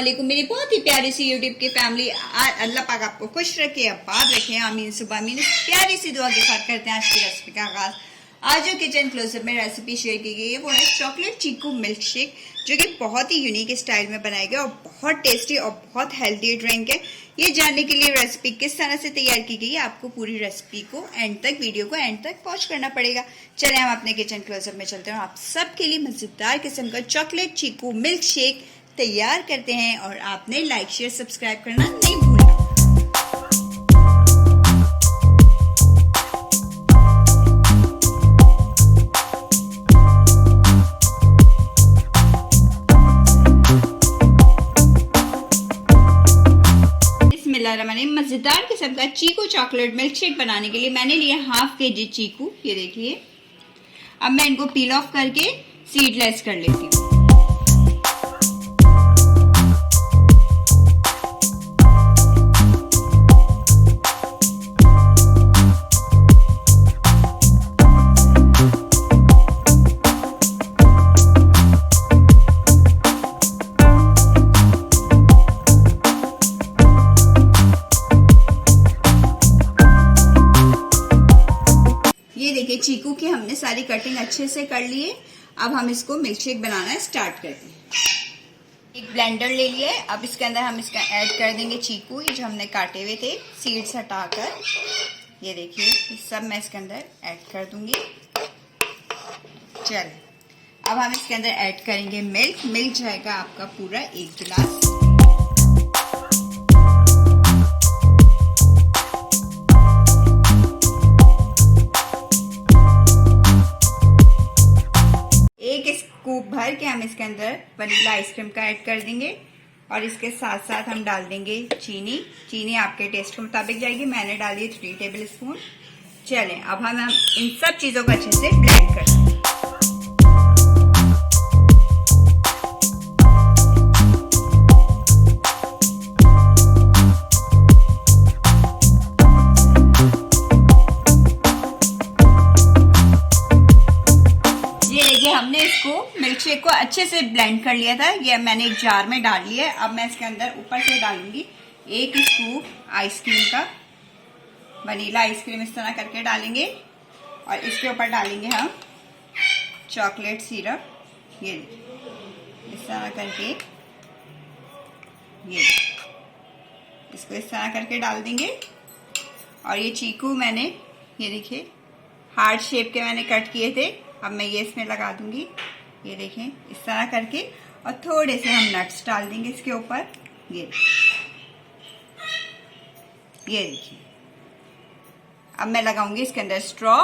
वालेकुम मेरी बहुत ही प्यारी सी यूट्यूब की फैमिली। अल्लाह पाक आपको खुश रखे, आबाद रखे, आमीन सुबह आमीन। प्यारी सी दुआ के साथ करते हैं आज की रेसिपी का आगाज। आज जो किचन क्लोजअप में रेसिपी शेयर की गई है वो है चॉकलेट चीकू मिल्क शेक, जो कि बहुत ही यूनिक स्टाइल में बनाया गया और बहुत टेस्टी और बहुत हेल्दी ड्रिंक है। ये जानने के लिए रेसिपी किस तरह से तैयार की गई है, आपको पूरी रेसिपी को वीडियो को एंड तक वॉच करना पड़ेगा। चले हम अपने किचन क्लोजअप में चलते हैं और आप सबके लिए मजेदार किस्म का चॉकलेट चीकू मिल्क शेक तैयार करते हैं। और आपने लाइक शेयर सब्सक्राइब करना नहीं भूलना। मजेदार किस्म का चीकू चॉकलेट मिल्क शेक बनाने के लिए मैंने लिया हाफ केजी चीकू। ये देखिए, अब मैं इनको पील ऑफ करके सीडलेस कर लेती हूँ। ये देखिए, चीकू की हमने सारी कटिंग अच्छे से कर ली है। अब हम इसको मिल्क शेक बनाना स्टार्ट करते हैं। एक ब्लेंडर ले लिया है, अब इसके अंदर हम इसका ऐड कर देंगे चीकू, ये जो हमने काटे हुए थे सीड्स हटाकर। ये देखिए, ये सब मैं इसके अंदर ऐड कर दूंगी। चल, अब हम इसके अंदर ऐड करेंगे मिल्क। मिल्क जाएगा आपका पूरा 1 गिलास। स्कूप भर के हम इसके अंदर वनीला आइसक्रीम का ऐड कर देंगे और इसके साथ साथ हम डाल देंगे चीनी। चीनी आपके टेस्ट के मुताबिक जाएगी, मैंने डाली है 3 टेबल स्पून। चलें, अब हम इन सब चीजों को अच्छे से ब्लेंड कर देंगे। हमने इसको मिल्क शेक को अच्छे से ब्लेंड कर लिया था। ये मैंने एक जार में डाल लिया है। अब मैं इसके अंदर ऊपर से डालूंगी 1 स्कूप आइसक्रीम का, वनीला आइसक्रीम इस तरह करके डालेंगे और इसके ऊपर डालेंगे हम चॉकलेट सिरप। ये इस तरह करके, ये इसको इस तरह करके डाल देंगे। और ये चीकू मैंने, ये देखिए, हार्ट शेप के मैंने कट किए थे। अब मैं ये इसमें लगा दूंगी, ये देखें, इस तरह करके। और थोड़े से हम नट्स डाल देंगे इसके ऊपर। ये देखिए, अब मैं लगाऊंगी इसके अंदर स्ट्रॉ।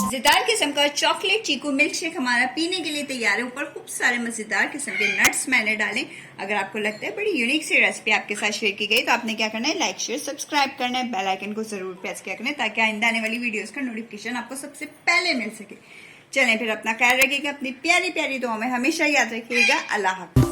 मजेदार किस्म का चॉकलेट चीकू मिल्क शेक हमारा पीने के लिए तैयार है। ऊपर खूब सारे मजेदार किस्म के नट्स मैंने डाले। अगर आपको लगता है बड़ी यूनिक सी रेसिपी आपके साथ शेयर की गई तो आपने क्या करना है, लाइक शेयर सब्सक्राइब करना है, बेल आइकन को जरूर प्रेस किया करना है ताकि आइंदा आने वाली वीडियोस का नोटिफिकेशन आपको सबसे पहले मिल सके। चलें, फिर अपना ख्याल रखिएगा, अपनी प्यारी प्यारी दुआ में हमेशा याद रखिएगा। अल्लाह हाफिज।